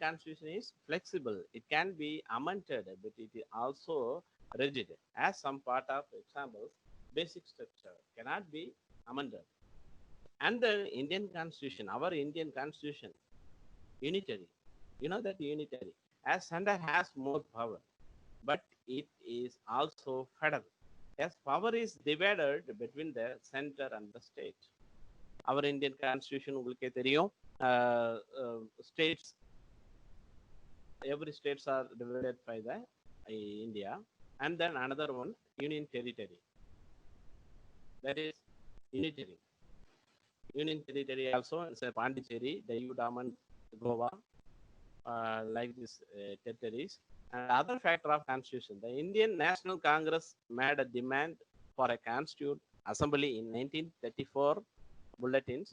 Constitution is flexible. It can be amended, but it is also rigid. As some part of examples, basic structure cannot be amended. And the Indian Constitution, our Indian Constitution, unitary. You know that unitary. As center has more power, but it is also federal. As power is divided between the center and the state. Our Indian Constitution, உங்களுக்கு தெரியும், states, every states are divided by the India, and then another one union territory, that is unitary. Union territory also is a Pondicherry, Diu Daman, Goa, like these territories. And other factor of constitution, the Indian National Congress made a demand for a constitute assembly in 1934 bulletins.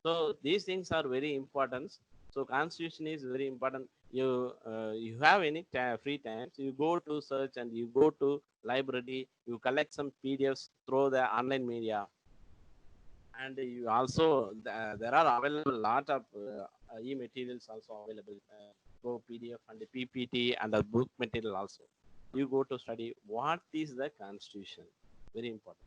So these things are very important. So constitution is very important. You have any free times, you go to search and you go to library, you collect some PDFs through the online media, and you also there are available lot of e-materials also available, go PDF and PPT and the book material also. You go to study what is the constitution, very important.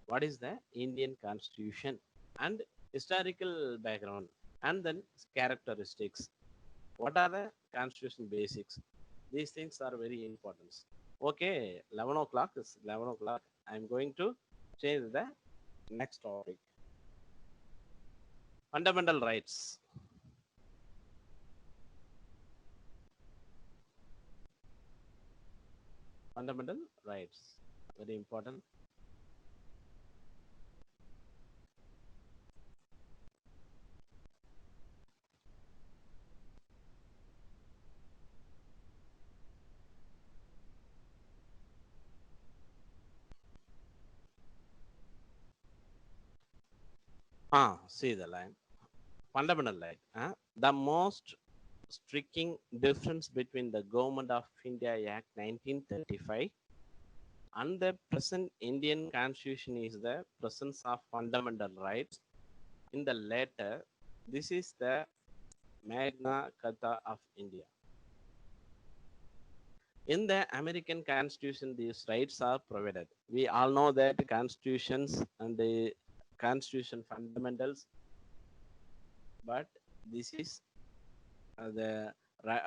What is the Indian Constitution, and historical background, and then characteristics. What are the constitution basics? These things are very important. Okay, 11 o'clock is 11 o'clock. I'm going to change the next topic. Fundamental rights. Fundamental rights, very important. See the line. Fundamental right. The most striking difference between the Government of India Act 1935 and the present Indian Constitution is the presence of fundamental rights. In the latter, this is the Magna Carta of India. In the American Constitution, these rights are provided. We all know that constitutions and the constitution fundamentals, but this is the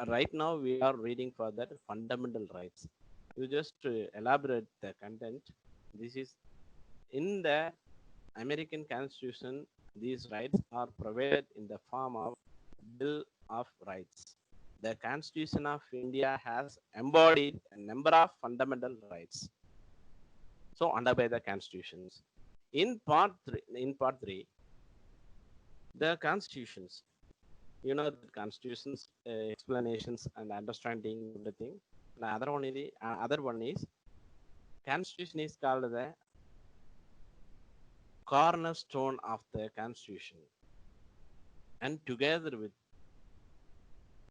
right now we are reading for that fundamental rights. You just elaborate the content. This is in the American Constitution. These rights are provided in the form of Bill of Rights. The Constitution of India has embodied a number of fundamental rights, so under by the constitutions. In part 3, the constitutions, you know, the constitutions explanations and understanding everything. The other one is constitution is called the cornerstone of the constitution, and together with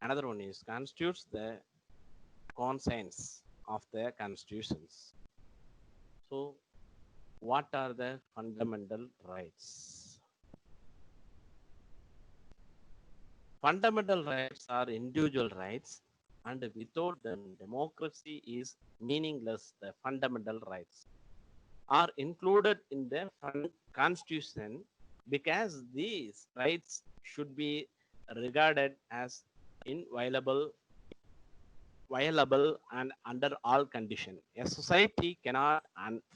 another one is constitutes the conscience of the constitutions. So what are the fundamental rights? Fundamental rights are individual rights, and without them, democracy is meaningless. The fundamental rights are included in the Constitution because these rights should be regarded as inviolable, violable, and under all conditions. A society cannot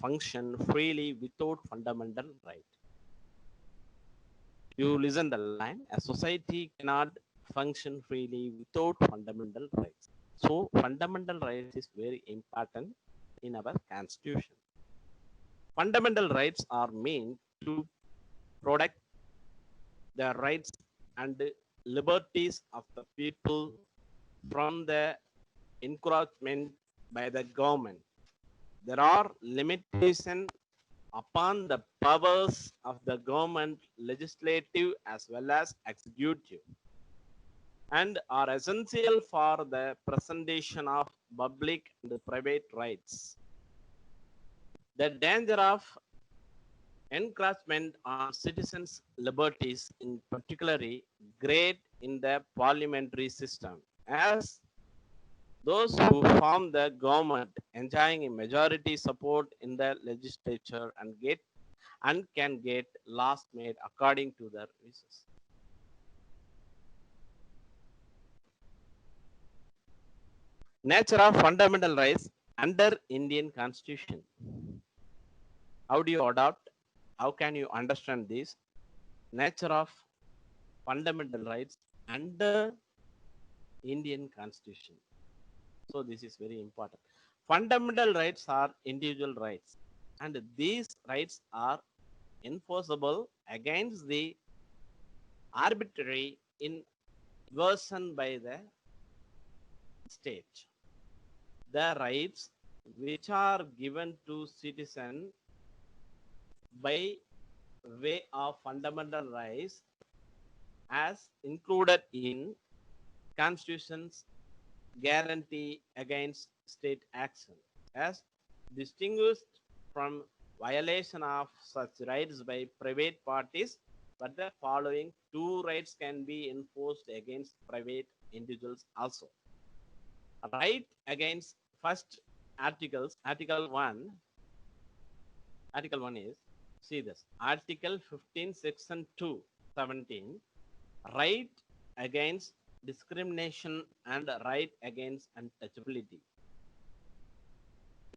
function freely without fundamental right. You listen the line. A society cannot function freely without fundamental rights. So fundamental rights is very important in our constitution. Fundamental rights are meant to protect the rights and liberties of the people from the encroachment by the government. There are limitations upon the powers of the government, legislative as well as executive, and are essential for the presentation of public and private rights. The danger of encroachment on citizens' liberties, in particularly great in the parliamentary system, as those who form the government enjoying a majority support in the legislature and can get laws made according to their wishes. Nature of fundamental rights under Indian Constitution. How do you adopt? How can you understand this? Nature of fundamental rights under Indian Constitution. So this is very important. Fundamental rights are individual rights, and these rights are enforceable against the arbitrary inversion by the state. The rights which are given to citizen by way of fundamental rights as included in constitutions guarantee against state action as distinguished from violation of such rights by private parties, but the following two rights can be enforced against private individuals also. Right against first article 1 is, see this, article 15 section 2 17, right against discrimination and right against untouchability.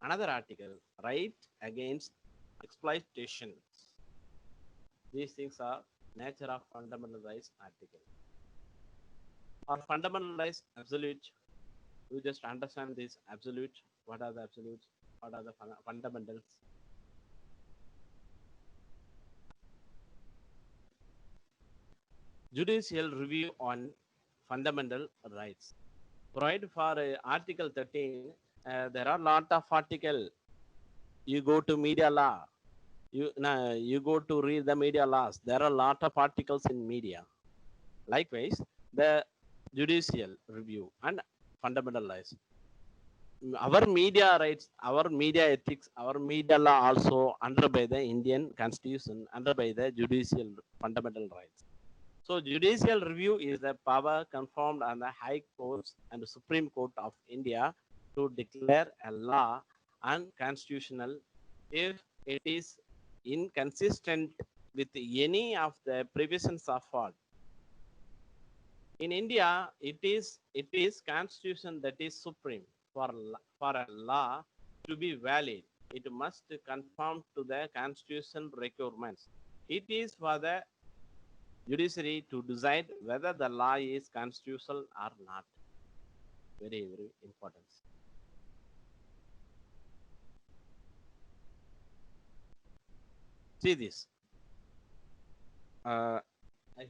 Another article, right against exploitation. These things are nature of fundamental rights article. Or fundamental rights absolute. You just understand this absolute. What are the absolutes? What are the fundamentals? Judicial review on fundamental rights. Provide for Article 13. There are lot of article. You go to media law. You go to read the media laws. There are a lot of articles in media. Likewise, the judicial review and fundamental rights. Our media rights, our media ethics, our media law also under by the Indian Constitution, under by the judicial fundamental rights. So judicial review is the power conferred on the High Courts and the Supreme Court of India to declare a law unconstitutional if it is inconsistent with any of the provisions of law. In India, it is constitution that is supreme. For a law to be valid, it must conform to the constitutional requirements. It is for the judiciary to decide whether the law is constitutional or not. Very, very important. See this. I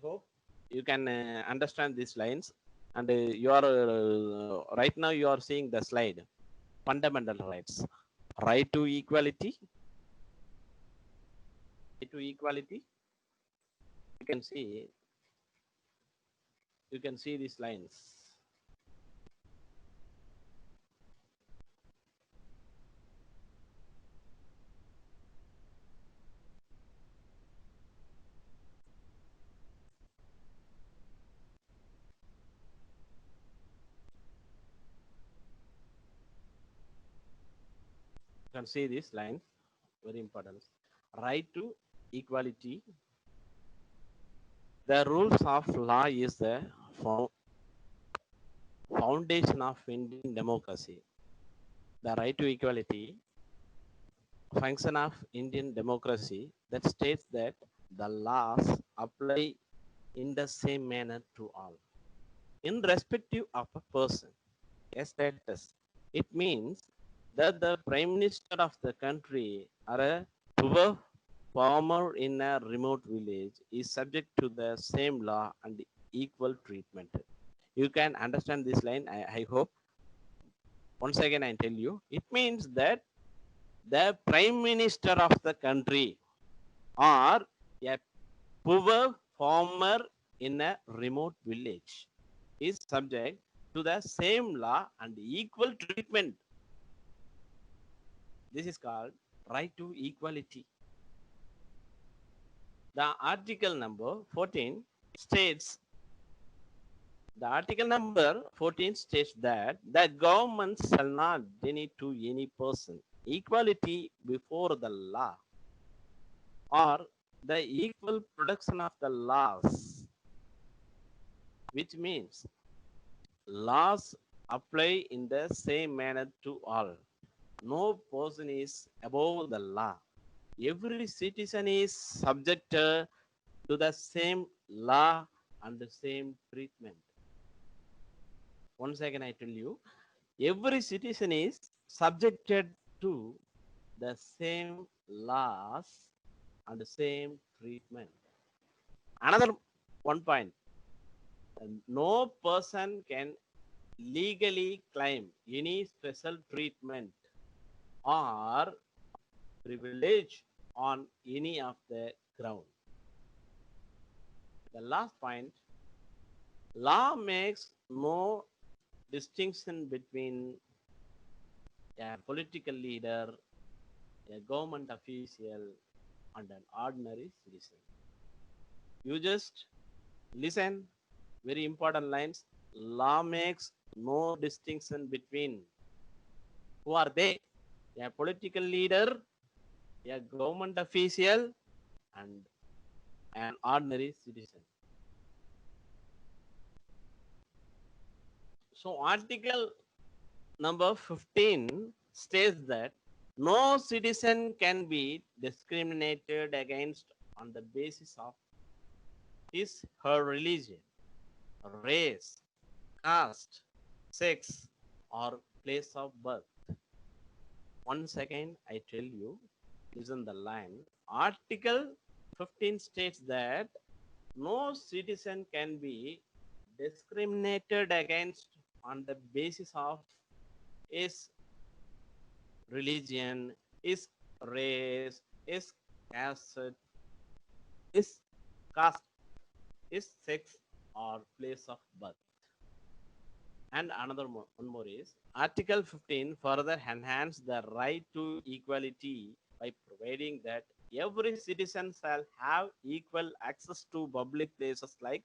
hope you can understand these lines. And you are right now you are seeing the slide. Fundamental rights. Right to equality. Right to equality. You can see. You can see these lines. You can see this line. Very important. Right to equality. The rules of law is the foundation of Indian democracy. The right to equality, function of Indian democracy that states that the laws apply in the same manner to all, irrespective of a person, a status. It means that the Prime Minister of the country or a poor farmer in a remote village is subject to the same law and equal treatment. You can understand this line, I hope. Once again, I tell you, it means that the Prime Minister of the country or a poor farmer in a remote village is subject to the same law and equal treatment. This is called right to equality. The article number 14 states the article number 14 states that the government shall not deny to any person equality before the law or the equal protection of the laws, which means laws apply in the same manner to all. No person is above the law. Every citizen is subjected to the same law and the same treatment. Once again, I tell you, every citizen is subjected to the same laws and the same treatment. Another one point, no person can legally claim any special treatment or privilege on any of the ground. The last point, law makes no distinction between a political leader, a government official, and an ordinary citizen. You just listen, very important lines. Law makes no distinction between who are they? A political leader, a government official, and an ordinary citizen. So, Article number 15 states that no citizen can be discriminated against on the basis of his her religion, race, caste, sex, or place of birth. One second, I tell you, listen the line. Article 15 states that no citizen can be discriminated against on the basis of his religion, his race, his caste, his caste, his sex, or place of birth. And another one more is Article 15 further enhance the right to equality by providing that every citizen shall have equal access to public places like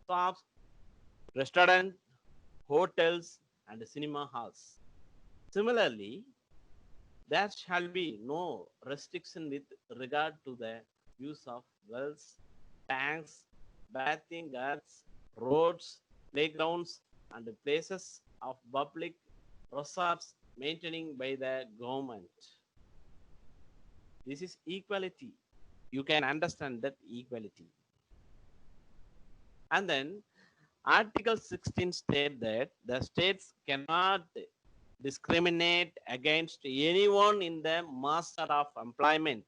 shops, restaurants, hotels, and cinema halls. Similarly, there shall be no restriction with regard to the use of wells, tanks, bathing guards, roads, playgrounds, and places of public resorts maintained by the government. This is equality. You can understand that equality. And then Article 16 states that the states cannot discriminate against anyone in the master of employment.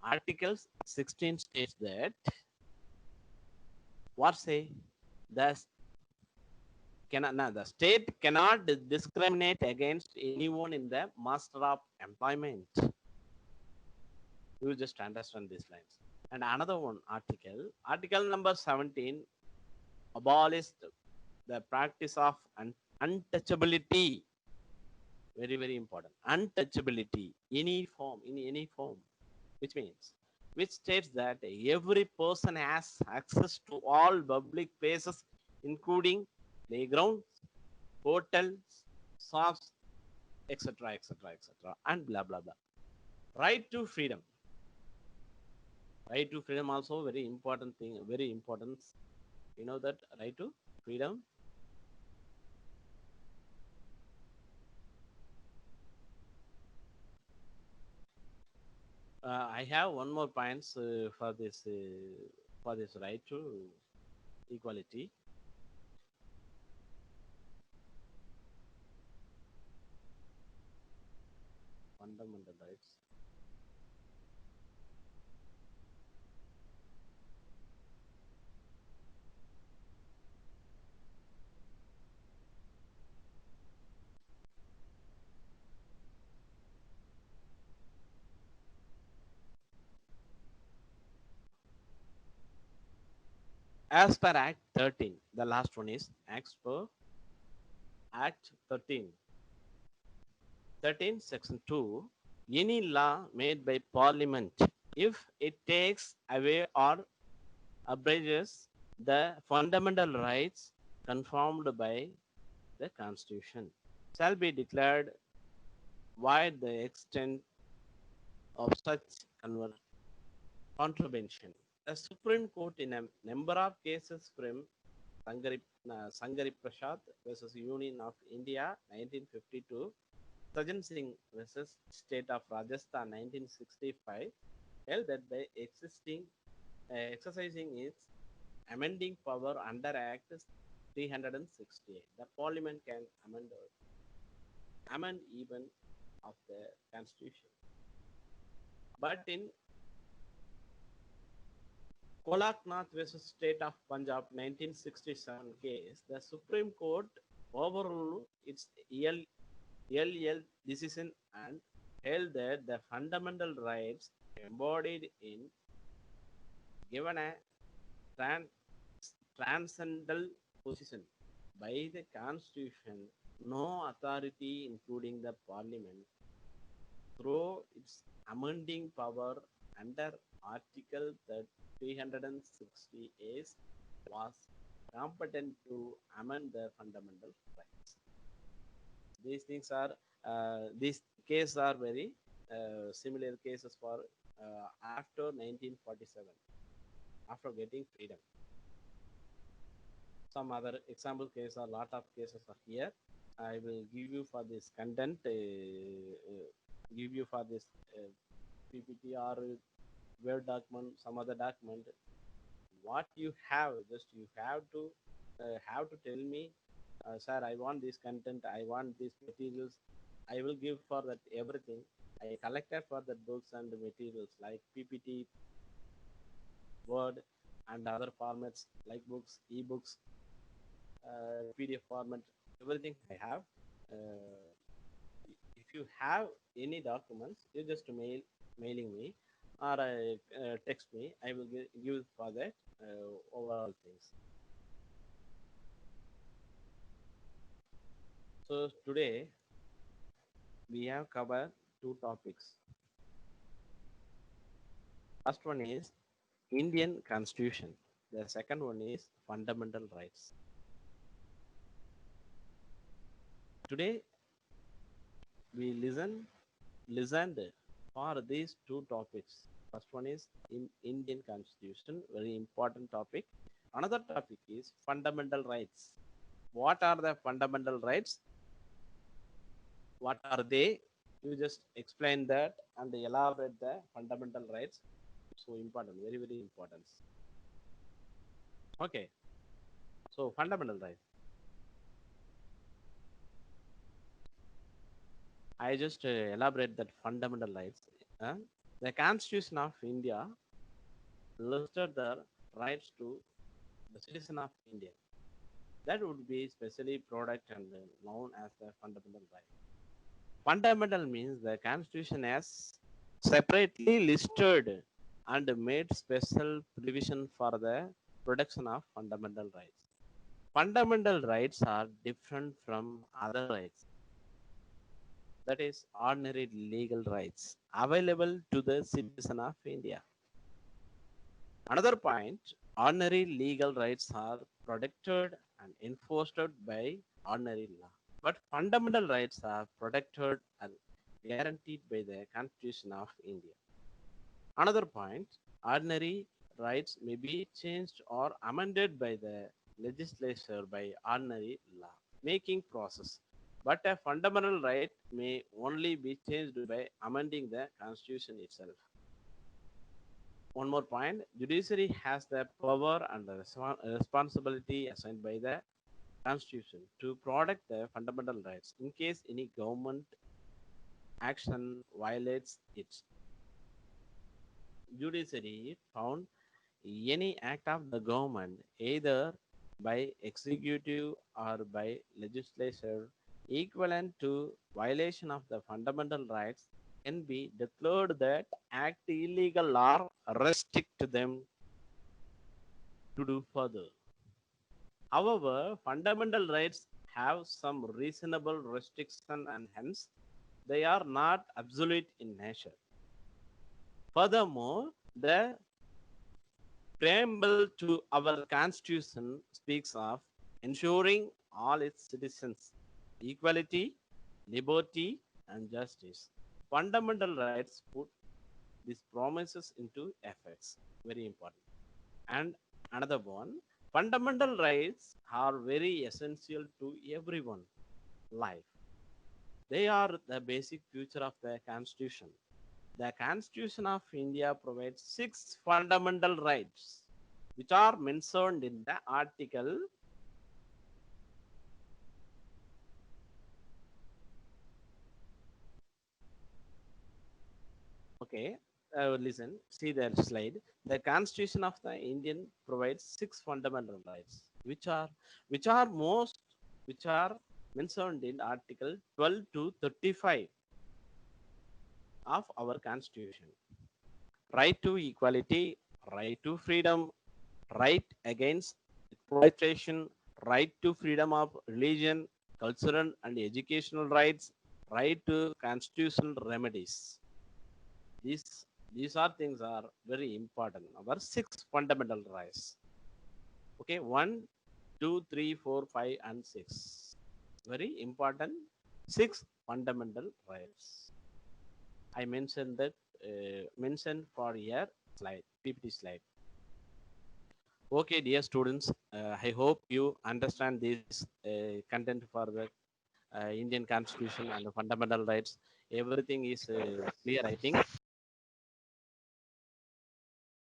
Article 16 states that what say the the state cannot discriminate against anyone in the master of employment. You just understand these lines. And another one article number 17 abolished the practice of untouchability. Very, very important. Untouchability, in any form, which means, which states that every person has access to all public places, including playgrounds, hotels, shops, etc., etc., etc., and blah, blah, blah. Right to freedom. Right to freedom also very important thing, very important. You know that right to freedom. I have one more points for this right to equality. Fundamental rights. As per Act 13, the last one is as per Act 13, Section 2, any law made by Parliament if it takes away or abridges the fundamental rights confirmed by the Constitution, shall be declared void the extent of such contravention. The Supreme Court, in a number of cases from Sangari Prasad versus Union of India 1952, Sajan Singh versus State of Rajasthan 1965, held that by exercising its amending power under Act 368, the Parliament can amend even of the Constitution. But in Kolaknath versus State of Punjab 1967 case, the Supreme Court overruled its LL decision and held that the fundamental rights embodied in given a tran- transcendental position by the Constitution, no authority, including the Parliament, through its amending power under Article 360A, was competent to amend the fundamental rights. These things are these cases are very similar cases for after 1947, after getting freedom. Some other example case or lot of cases are here. I will give you for this content, give you for this PPT or Word document, some other document. What you have, just you have to tell me, sir, I want this content, I want these materials. I will give for that everything. I collected for the books and the materials like PPT, Word, and other formats like books, e-books, PDF format, everything I have. Uh, if you have any documents, you just mailing me or text me. I will give for that overall things. So today we have covered two topics. First one is Indian Constitution. The second one is fundamental rights. Today we listened for these two topics. First one is in Indian Constitution, very important topic. Another topic is fundamental rights. What are the fundamental rights? What are they? You just explain that and elaborate the fundamental rights. So important, very, very important. Okay. So fundamental rights. I just elaborate that fundamental rights. Uh, the Constitution of India listed the rights to the citizen of India. That would be specially product and known as the fundamental right. Fundamental means the Constitution has separately listed and made special provision for the protection of fundamental rights. Fundamental rights are different from other rights, that is, ordinary legal rights available to the citizen of India. Another point, ordinary legal rights are protected and enforced by ordinary law. But fundamental rights are protected and guaranteed by the Constitution of India. Another point, ordinary rights may be changed or amended by the legislature by ordinary law making process. But a fundamental right may only be changed by amending the Constitution itself. One more point, judiciary has the power and the responsibility assigned by the Constitution to protect the fundamental rights in case any government action violates it. Judiciary found any act of the government, either by executive or by legislature, equivalent to violation of the fundamental rights, can be declared that act illegal or restrict them to do further. However, fundamental rights have some reasonable restriction and hence they are not absolute in nature. Furthermore, the preamble to our Constitution speaks of ensuring all its citizens equality, liberty, and justice. Fundamental rights put these promises into effects. Very important. And another one, fundamental rights are very essential to everyone life. They are the basic future of the Constitution. The Constitution of India provides six fundamental rights, which are mentioned in the article. Okay, listen, see the slide. The Constitution of the Indian provides six fundamental rights, which are most which are mentioned in Article 12 to 35 of our Constitution. Right to equality, right to freedom, right against exploitation, right to freedom of religion, cultural and educational rights, right to constitutional remedies. These these are things are very important. Our six fundamental rights. Okay, one, two, three, four, five, and six. Very important. Six fundamental rights. I mentioned that mentioned for your slide, PPT slide. Okay, dear students, I hope you understand this content for the Indian Constitution and the fundamental rights. Everything is clear, I think.